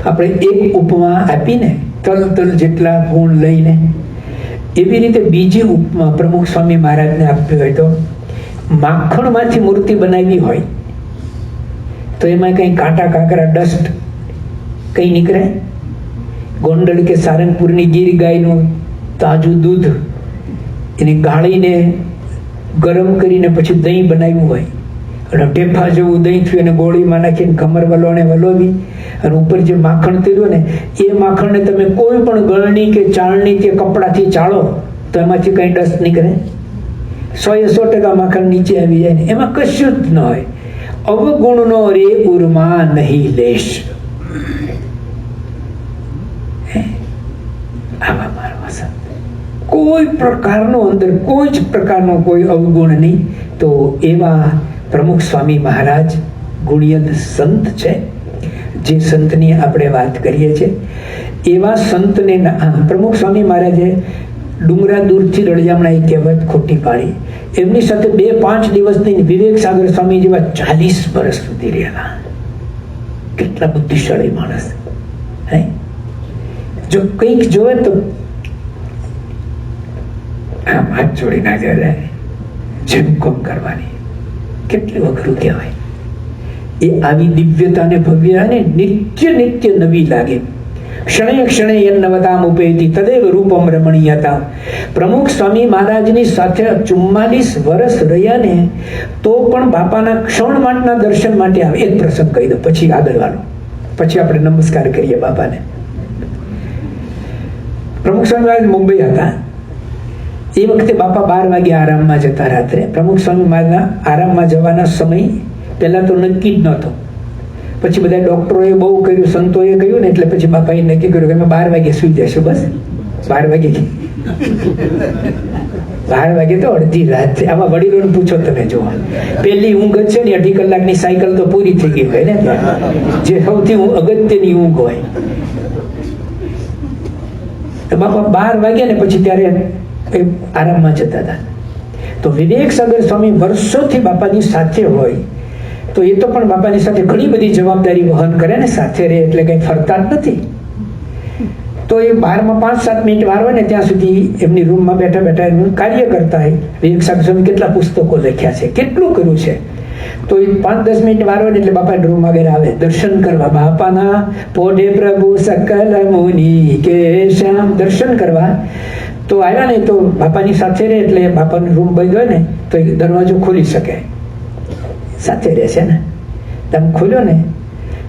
આપણે એક ઉપમા આપીને તલ જેટલા ગુણ લઈને, એવી રીતે બીજી ઉપમા પ્રમુખ સ્વામી મહારાજને આપવી હોય તો માખણમાંથી મૂર્તિ બનાવી હોય તો એમાં કંઈ કાંટા કાંકરા ડસ્ટ કંઈ નીકળે? ગોંડલ કે સારંગપુરની ગીર ગાયનું તાજું દૂધ એને ગાળીને ગરમ કરીને પછી દહીં બનાવ્યું હોય અને ટેફા જેવું દહીં થયું અને ગોળીમાં નાખીને કમર વલોણે વલોવી અને ઉપર જે માખણ તેર્યું ને એ માખણને તમે કોઈ પણ ગળણી કે ચાળણી કે કપડાથી ચાળો તો એમાંથી કંઈ ડસ્ટ નીકળે? 100% માખણ નીચે આવી જાય ને, એમાં કશું જ ન હોય. અવગુણનો રે ઉર્મા નહીં લેશ. આવા મારવા સંત કોઈ પ્રકારનો અંદર કોઈ જ પ્રકારનો કોઈ અવગુણ નહીં. તો એવા પ્રમુખ સ્વામી મહારાજ ગુણિયલ સંત છે, જે સંતની આપણે વાત કરીએ છીએ. એવા સંતને પ્રમુખ સ્વામી મહારાજે ડુંગરા દૂરથી રળિયામણા એ કહેવત ખોટી પાડી. એમની સાથે 2-5 દિવસની વિવેક સાગર સ્વામી જેવા 40 વર્ષ સુધી રહેલા. કેટલા બુદ્ધિશાળી માણસ હે! જો કંઈક જોવે તો આમ હાથ જોડી ના જાય, જેમ કોમ કરવાની કેટલું અઘરું કહેવાય. એ આવી દિવ્યતાને ભવ્યતાને નિત્ય નિત્ય નવી લાગે. ક્ષણે ક્ષણે યન્નવતામ ઉપેતિ તદેવ રૂપમ રમણીયતા. પ્રમુખ સ્વામી મહારાજની સાથે 44 વર્ષ રહ્યા ને તો પણ બાપાના ક્ષણ માટેના દર્શન માટે આવે. એક પ્રસંગ કહી દો પછી આગળ વાળો, પછી આપણે નમસ્કાર કરીએ બાપાને. પ્રમુખ સ્વામી મહારાજ મુંબઈ હતા. એ વખતે બાપા 12 વાગે આરામમાં જતા રાત્રે. પ્રમુખ સ્વામી મહારાજના આરામમાં જવાના સમય પહેલા તો નક્કી જ નહોતો. પછી બધા ડોક્ટરોએ બહુ કર્યું, સંતોએ કહ્યું ને એટલે પછી બાપાએ નક્કી કર્યું કે અમે 12 વાગે સુઈ જશું. બસ 12 વાગે 12 વાગે તો અડધી રાત છે. આમાં વડીલોને પૂછો તમે જુઓ, પહેલી ઊંઘ જ છે ને 2.5 કલાકની સાયકલ તો પૂરી થઈ ગઈ હોય ને, જે સૌથી અગત્યની ઊંઘ હોય. તો બાપા 12 વાગ્યા ને પછી ત્યારે આરામમાં જતા હતા. તો વિવેક સાગર સ્વામી વર્ષોથી બાપાની સાથે હોય તો એ તો પણ બાપાની સાથે ઘણી બધી જવાબદારી વહન કરે ને, સાથે રહે એટલે કંઈ ફરતા જ નથી. તો એ 12માં 5-7 મિનિટ વાર હોય ને ત્યાં સુધી એમની રૂમમાં બેઠા બેઠા એનું કાર્ય કરતા હોય. વિવેક સાગર સ્વામી કેટલા પુસ્તકો લખ્યા છે, કેટલું કર્યું છે. તો એ 5-10 મિનિટ વાર હોય ને એટલે બાપા રૂમ આગળ આવે દર્શન કરવા. બાપાના પોઢે પ્રભુ સકલ મુનિ કે શ્યામ દર્શન કરવા. તો આવ્યા ને તો બાપાની સાથે રહે એટલે બાપાનો રૂમ બંધ હોય ને તો એ દરવાજો ખોલી શકે, સાથે રહેશે ને. તમે ખોલ્યો ને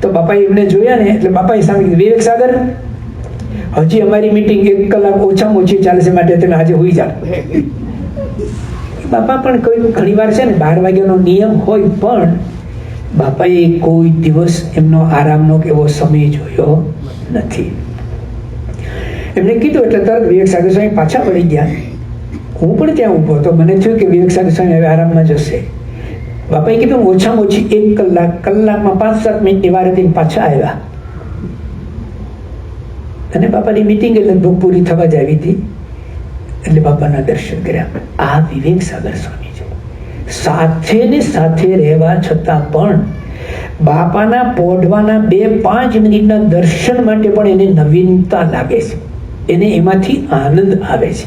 તો બાપાએ એમને જોયા ને એટલે બાપાએ સામે કીધું, વિવેક સાગર હજી અમારી મીટિંગ 1 કલાક ઓછામાં ઓછી ચાલશે, માટે તમે આજે હોઈ જાઓ. બાપા પણ કોઈ ઘણી વાર છે ને 12 વાગ્યાનો નિયમ હોય પણ બાપાએ કોઈ દિવસ એમનો આરામનો એવો સમય જોયો નથી. એમને કીધું એટલે તરત વિવેક સાગર સ્વામી પાછા પડી ગયા. હું પણ ત્યાં ઊભો હતો, મને થયું કે વિવેક સાગર સ્વામી હવે આરામમાં જશે. બાપાએ કીધું ઓછામાં ઓછી 1 કલાકમાં 5-7 મિનિટની વાર હતી, પાછા આવ્યા અને બાપાની મિટિંગ લગભગ પૂરી થવા જ આવી હતી એટલે બાપાના દર્શન કર્યા. આ વિવેક સાગર સ્વામી છે. સાથે ને સાથે રહેવા છતાં પણ બાપાના પોઢવાના 2-5 મિનિટના દર્શન માટે પણ એને નવીનતા લાગે છે, એને એમાંથી આનંદ આવે છે.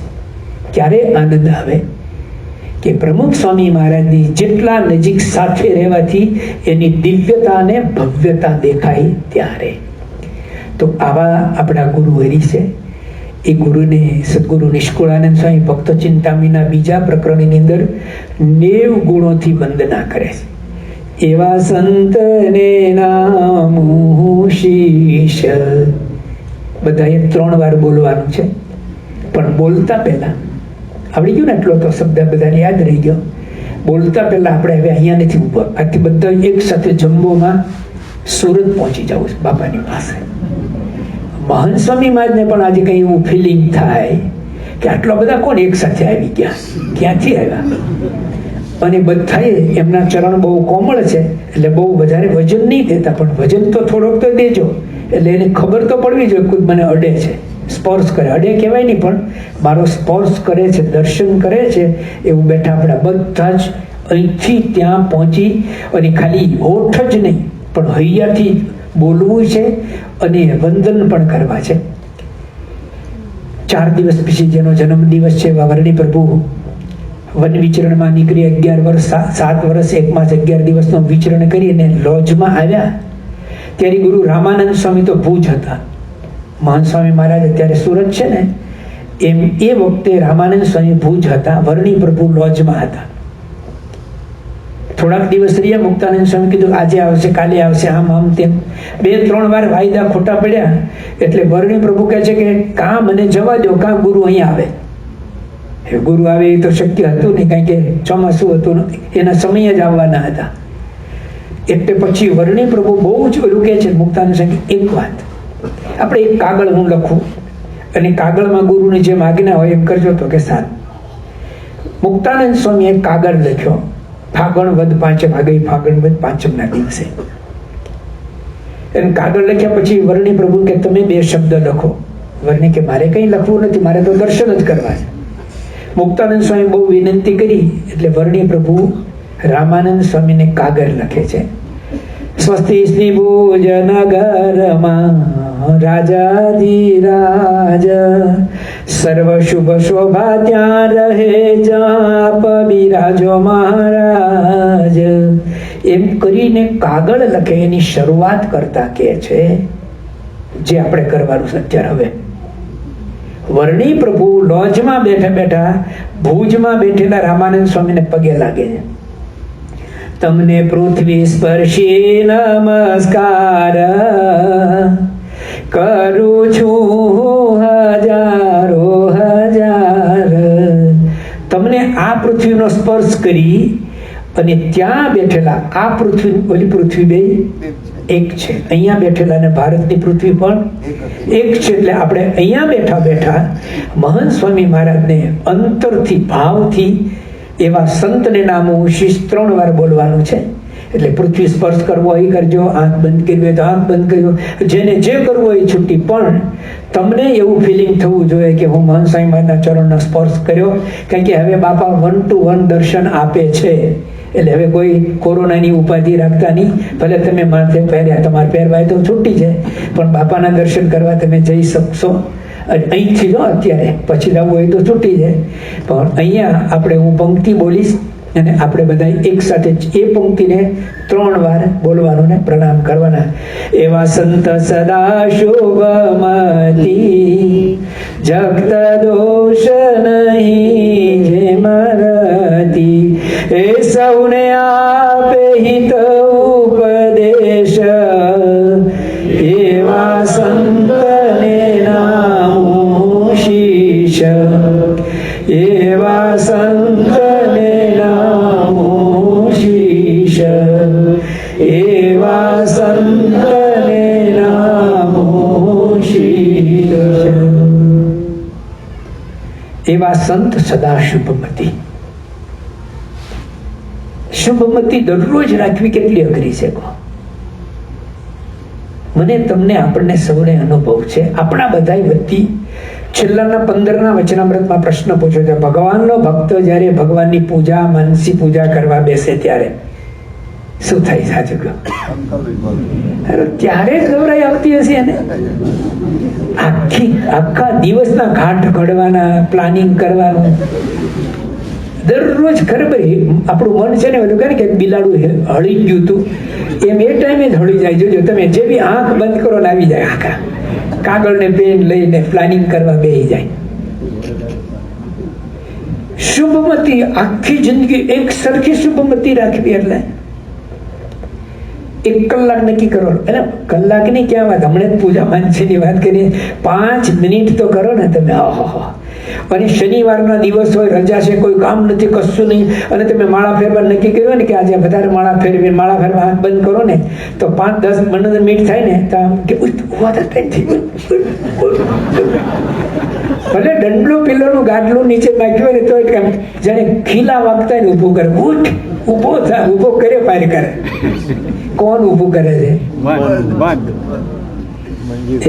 ક્યારે આનંદ આવે કે પ્રમુખ સ્વામી મહારાજની જેટલા નજીક સાથે રહેવાથી એની દિવ્યતા અને ભવ્યતા દેખાય ત્યારે. તો આવા આપણા ગુરુ હરિ છે. એ ગુરુને સદગુરુ નિષ્કુળાનંદ સ્વામી ભક્ત ચિંતામણીના 2 પ્રકરણની અંદર 90 ગુણોથી વંદના કરે છે. એવા સંતને નામું શીશ. બધાએ 3 વાર બોલવાનું છે, પણ બોલતા પહેલા આવડી ગયું ને એટલો તો શબ્દ બધાને યાદ રહી ગયો. બોલતા પહેલા આપણે હવે અહીંયા નથી ઊભા, આથી બધા એક સાથે જમ્બોમાં સુરત પહોંચી જવું છે બાપાની પાસે. મહાન સ્વામી મહારાજને પણ આજે કંઈ એવું ફિલિંગ થાય કે આટલા બધા કોણ એક સાથે આવી ગયા, ક્યાંથી આવ્યા. અને બધાએ એમના ચરણ બહુ કોમળ છે એટલે બહુ વધારે વજન નહીં દેતા, પણ વજન તો થોડોક તો દેજો એટલે એને ખબર તો પડવી જોઈએ ખુદ મને અડે છે, સ્પર્શ કરે. અડે કહેવાય નહીં પણ મારો સ્પર્શ કરે છે, દર્શન કરે છે એવું બેઠા આપણા બધા જ અહીંથી ત્યાં પહોંચી અને ખાલી હોઠ જ નહીં પણ હૈયાથી બોલવું છે અને વંદન પણ કરવા છે. 4 દિવસ પછી જેનો જન્મદિવસ છે એવા વરણી પ્રભુ વન વિચરણમાં નીકળી 11 વર્ષ 7 વર્ષ 1 માસ 11 દિવસનું વિચરણ કરીને લોજમાં આવ્યા ત્યારે ગુરુ રામાનંદ સ્વામી તો ભુજ હતા, મહાન સ્વામી મહારાજ અત્યારે સુરત છે ને એમ એ વખતે રામાનંદ સ્વામી ભુજ હતા, વરણી પ્રભુ લોજમાં હતા. થોડાક દિવસ રહ્યા, મુક્તાનંદ સ્વામી કીધું આજે આવશે કાલે આવશે, આમ તેમ 2-3 વાર વાયદા ખોટા પડ્યા એટલે વરણી પ્રભુ કહે છે કે કાં મને જવા દો કાં ગુરુ અહીંયા આવે. ગુરુ આવે એ તો શક્ય હતું નહીં, કારણ કે ચોમાસું હતું, એના સમય જ આવવાના હતા. એટલે પછી વરણી પ્રભુ બહુ જ ઓલું કહે છે મુક્તાનંદ સ્વામી, એક વાત આપણે એક કાગળ હું લખું અને કાગળમાં ગુરુની જેમ આજ્ઞા હોય એમ કરજો. તો કે સારું. મુક્તાનંદ સ્વામીએ કાગળ લખ્યો, ફાગણ વદ 5 વાગે, ફાગણ વદ 5 દિવસે. અને કાગળ લખ્યા પછી વરણી પ્રભુ કે તમે 2 શબ્દ લખો. વરણી કે મારે કંઈ લખવું નથી, મારે તો દર્શન જ કરવા છે. મુક્તાનંદ સ્વામી બહુ વિનંતી કરી એટલે વરણી પ્રભુ રામાનંદ સ્વામીને કાગળ લખે છે. સ્વસ્તિ શ્રી ભોજનગરમાં રાજાધિરાજ, સર્વ શુભ શોભા ત્યાં રહે જાપ બિરાજો મહારાજ. એમ કરીને કાગળ લખે એની શરૂઆત કરતા કે છે જે આપણે કરવાનું છે અત્યારે. હવે વરણી પ્રભુ લોજમાં બેઠા બેઠા ભુજમાં બેઠેલા રામાનંદ સ્વામીને પગે લાગે છે. તમને પૃથ્વી સ્પર્શી નમસ્કાર કરું છું હજારો હજાર. તમને આ પૃથ્વીનો સ્પર્શ કરી અને ત્યાં બેઠેલા આ પૃથ્વી ઓલી પૃથ્વી બે એક છે, અહીંયા બેઠેલા ને ભારતની પૃથ્વી પણ એક છે. એટલે આપણે અહીંયા બેઠા બેઠા મહંત સ્વામી મહારાજને અંતરથી ભાવથી એવા સંતને નામો શીશ 3 વાર બોલવાનું છે. એટલે પૃથ્વી સ્પર્શ કરવો એ કરજો, આંખ બંધ કરવી હોય તો આંખ બંધ કરજો, જેને જે કરવું હોય એ છૂટી. પણ તમને એવું ફિલિંગ થવું જોઈએ કે હું મહંત સ્વામી મહારાજના ચરણનો સ્પર્શ કર્યો, કારણ કે હવે બાપા 1 to 1 દર્શન આપે છે. એટલે હવે કોઈ કોરોનાની ઉપાધિ રાખતા નહીં. ભલે તમે માથે પહેર્યા, તમારે પહેરવાય તો છૂટી છે, પણ બાપાના દર્શન કરવા તમે જઈ શકશો. અહીંથી જો અત્યારે પછી જવું હોય તો છૂટી જાય. પણ અહીંયા આપણે હું પંક્તિ બોલીશ અને આપણે બધા એક સાથે એ પંક્તિને 3 વાર બોલવાનું ને પ્રણામ કરવાના. એવા સંત સદા શુભમતી, જગત દોષ નહીં જે મરતી, એ સૌને આપે હિત ઉપદેશ, એવા સંતને નામું શીશ, એવા સંતને નામું શીશ, એવા સંતને નામું શીશ. એવા સંત સદા શુભમતી. શુભમતી દરરોજ રાખવી કેટલી અઘરી છે કહો. મને તમને આપણને સૌને અનુભવ છે. આપણા બધા વતી છેલ્લાના 15ના વચનામૃતમાં પ્રશ્ન પૂછ્યો છે, ભગવાનનો ભક્ત જ્યારે ભગવાનની પૂજા માનસી પૂજા કરવા બેસે ત્યારે શું થાય? સાચું કહો. ત્યારે જ ગૌરાઈ આવતી હશે એને. આખા દિવસના ઘાટ ઘડવાના, પ્લાનિંગ કરવાનું, દરરોજ ખરેખર આપણું મન છે ને ઓલું કે બિલાડું હળી ગયું હતું એમ એ ટાઈમે જ હળી જાય. જોજો તમે જેવી આંખ બંધ કરો ને આવી જાય આખા કાગળ ને પેન લઈને પ્લાનિંગ કરવા બેસી જાય. શુભમતી આખી જિંદગી એક સરખી શુભમતી રાખવી. એટલે 1 કલાક નક્કી કરો. એટલે કલાકની ક્યાં વાત, હમણાં જ પૂજા માનસીની વાત કરીએ, 5 મિનિટ તો કરો ને તમે. અને શનિવારના દિવસ હોય, રજા છે, કોઈ કામ નથી, કશું નહીં, અને તમે માળા ફેરવા નક્કી કર્યો ને કે આજે વધારે માળા ફેરવી, માળા ફેરવા હાથ બંધ કરો ને તો 5-10 મિનિટ થાય ને તો આમ કે ભલે ડંડલું પિલ્લોનું ગાડલું નીચે નાખ્યું ને તો જાણે ખીલા વાગતા ને ઊભું કરે, ઉઠ ઊભો થા, ઊભો કર્યો પાર કરે. કોણ ઊભું કરે છે?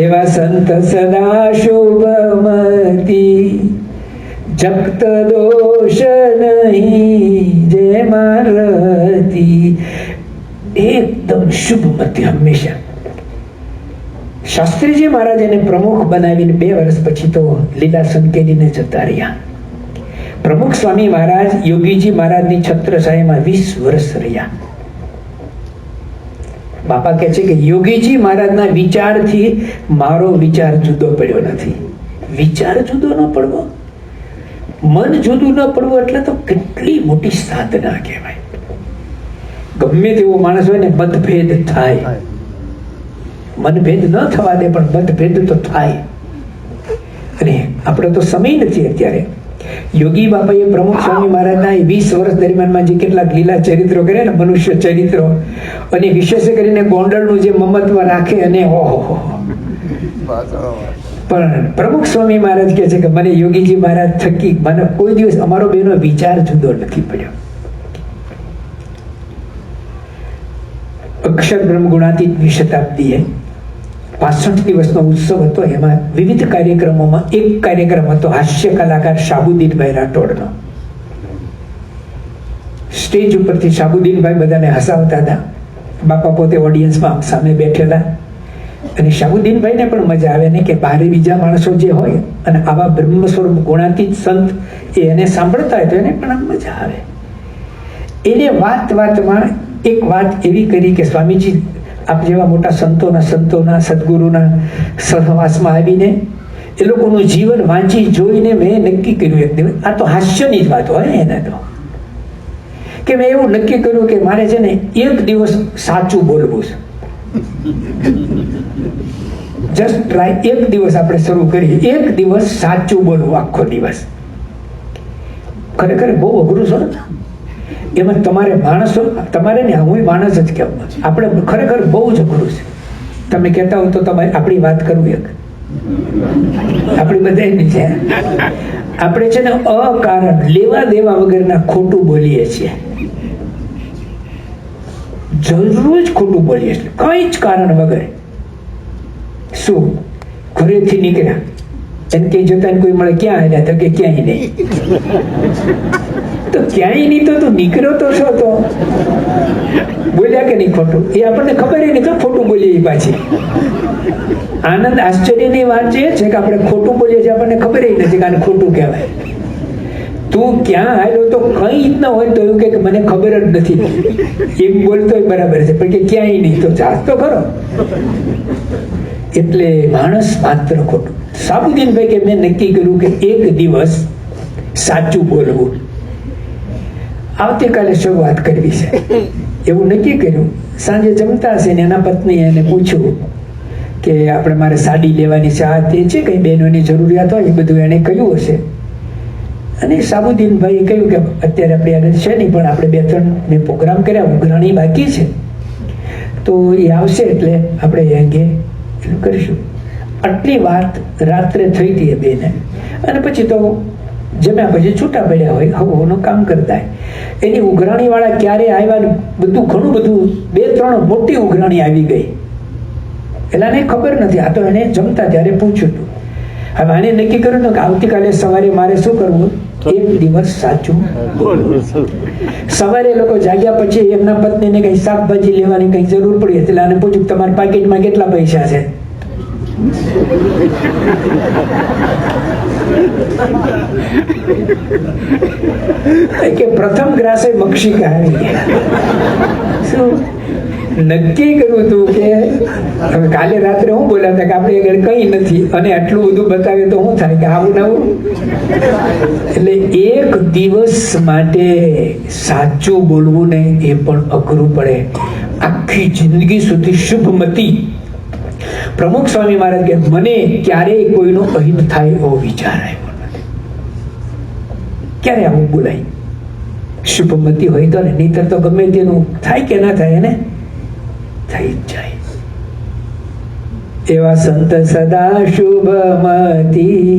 એવા સંત સદા શુભમતી, જગત દોષ નહીં જે મારતી. એકદમ શુભમતી હંમેશા. શાસ્ત્રીજી મહારાજ એને પ્રમુખ બનાવીને 2 વર્ષ પછી તો લીલા સંકેલીને જતા રહ્યા. પ્રમુખ સ્વામી મહારાજ યોગીજી મહારાજની છત્રછાયામાં 20 વર્ષ રહ્યા. બાપા કહે છે કે યોગીજી મહારાજના વિચારથી મારો વિચાર જુદો પડ્યો નથી. વિચાર જુદો ન પડવો, મન જુદું ન પડવું એટલે તો કેટલી મોટી સાધના કહેવાય. ગમે તેવો માણસ હોય ને મતભેદ થાય, મનભેદ ન થવા દે પણ મતભેદ તો થાય. અને આપણે તો સમય નથી અત્યારે. યોગી બાપાએ પ્રમુખ સ્વામી મહારાજના 20 વર્ષ દરમિયાનમાં જે કેટલાક લીલા ચરિત્રો કર્યા ને, મનુષ્ય ચરિત્રો, અને વિશેષ કરીને ગોંડલનું જે મમત્વ રાખે, અને ઓહો. પણ પ્રમુખ સ્વામી મહારાજ કહે છે કે મને યોગીજી મહારાજ થકી મને કોઈ દિવસ અમારો બેનો વિચાર જુદો નથી પડ્યો. અક્ષર બ્રહ્મ ગુણાતીતની શતાબ્દીએ 65 દિવસનો ઉત્સવ હતો. એમાં વિવિધ કાર્યક્રમોમાં એક કાર્યક્રમ હતો હાસ્ય કલાકાર શાહબુદ્દીનભાઈ રાઠોડનો. સ્ટેજ ઉપરથી શાહબુદ્દીનભાઈ બધાને હસાવતા હતા. બાપા પોતે ઓડિયન્સમાં સામે બેઠેલા. અને શાહબુદ્દીનભાઈને પણ મજા આવે ને કે બહાર બીજા માણસો જે હોય અને આવા બ્રહ્મ સ્વરૂપ ગુણાતીત સંત એને સાંભળતા હોય તો એને પણ મજા આવે. એને વાતમાં એક વાત એવી કરી કે સ્વામીજી આપ જેવા મોટા સંતોના સદગુરુના સહવાસમાં આવીને એ લોકોનું જીવન વાંચી જોઈને મેં નક્કી કર્યું એક દિવસ, આ તો હાસ્યની જ વાત હોય એને તો, કે મેં એવું નક્કી કર્યું કે મારે છે ને એક દિવસ સાચું બોલવું છે. જસ્ટ ટ્રાય, એક દિવસ આપણે શરૂ કરીએ, એક દિવસ સાચું બોલવું આખો દિવસ. ખરેખર બહુ અઘરું છે. એમાં તમારે માણસો, તમારે ને હું માણસ જ કહેવું, આપણે ખરેખર બહુ જ અઘરું છે. તમે કહેતા હો તો તમારે આપણી વાત કરવી એક આપણી બધાની છે. આપણે છે ને અકારણ લેવા દેવા વગરના ખોટું બોલીએ છીએ. જરૂર જ ખોટું બોલીએ છીએ, કઈ જ કારણ વગર. શું ઘરેથી નીકળ્યા એને કઈ જતા કોઈ મળે, ક્યાં આવ્યા તો કે ક્યાંય નહીં. તો ક્યાંય નહીં તો તું નીકળ્યો તો છો, તો બોલ્યા કે નહીં ખોટું? એ આપણને ખબર નહીં તો ખોટું બોલીએ. એ પાછી આનંદ આશ્ચર્યની વાત છે કે આપણે ખોટું બોલીએ છીએ, આપણને ખબર નથી કે આને ખોટું કહેવાય. તું ક્યાં આવ્યો તો કઈ જ ન હોય તો એવું કે મને ખબર જ નથી, એમ બોલતો બરાબર છે, પણ કે ક્યાંય નહીં તો જાત તો ખરો. એટલે માણસ માત્ર ખોટું. શાહબુદ્દીનભાઈ કે મેં નક્કી કર્યું કે એક દિવસ સાચું બોલવું, આવતીકાલે શરૂઆત કરવી છે એવું નક્કી કર્યું. સાંજે જમતા હશે ને એના પત્નીએ એને પૂછ્યું કે આપણે મારે સાડી લેવાની છે, આ તે છે કઈ બહેનોની જરૂરિયાત હોય એ બધું એને કહ્યું હશે. અને શાહબુદ્દીનભાઈએ કહ્યું કે અત્યારે આપણી આગળ છે નહીં, પણ આપણે 2-3 મેં પ્રોગ્રામ કર્યા, ઉઘરાણી બાકી છે, તો એ આવશે એટલે આપણે એ અંગે એટલું કરીશું. આટલી વાત રાત્રે થઈ હતી એ બેને. અને પછી તો જમ્યા પછી છૂટા પડ્યા હોય, હવનું કામ કરતા. એની ઉઘરાણી વાળા ક્યારે આવ્યા, બધું ઘણું બધું 2-3 મોટી ઉઘરાણી આવી ગઈ. એટલે એને ખબર નથી. આ તો એને જમતા ત્યારે પૂછ્યું હતું. હવે આને નક્કી કર્યું કે આવતીકાલે સવારે મારે શું કરવું, એક દિવસ સાચું. સવારે લોકો જાગ્યા પછી એમના પત્નીને કઈ શાકભાજી લેવાની કઈ જરૂર પડી, એટલે આને પૂછ્યું તમારા પાકીટમાં કેટલા પૈસા છે. કે પ્રથમ ગ્રાસે મક્ષિકા આવી ગયા. શું નક્કી કર્યું હતું કે હવે કાલે રાત્રે હું બોલ્યા હતા કે આપણે આગળ કઈ નથી, અને આટલું બધું બતાવે તો શું થાય કે આવું નવું. એટલે એક દિવસ માટે સાચું બોલવું ને એ પણ અઘરું પડે. આખી જિંદગી સુધી શુભમતી. પ્રમુખ સ્વામી મહારાજ કે મને ક્યારેય કોઈનો અહિત થાય એવો વિચાર આવ્યો નથી. ક્યારે આવું બોલાય? શુભમતી હોય તો ને, નહીતર તો ગમે તેનું થાય કે ના થાય એને થઈ જાય. એવા સંત સદા શુભમતી,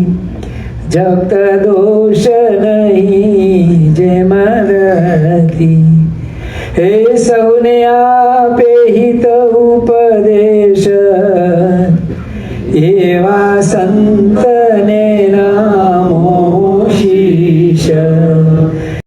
જગત દોષ નહીં જેમાં રતી. હે સૌને આપે હિત ઉપદેશ,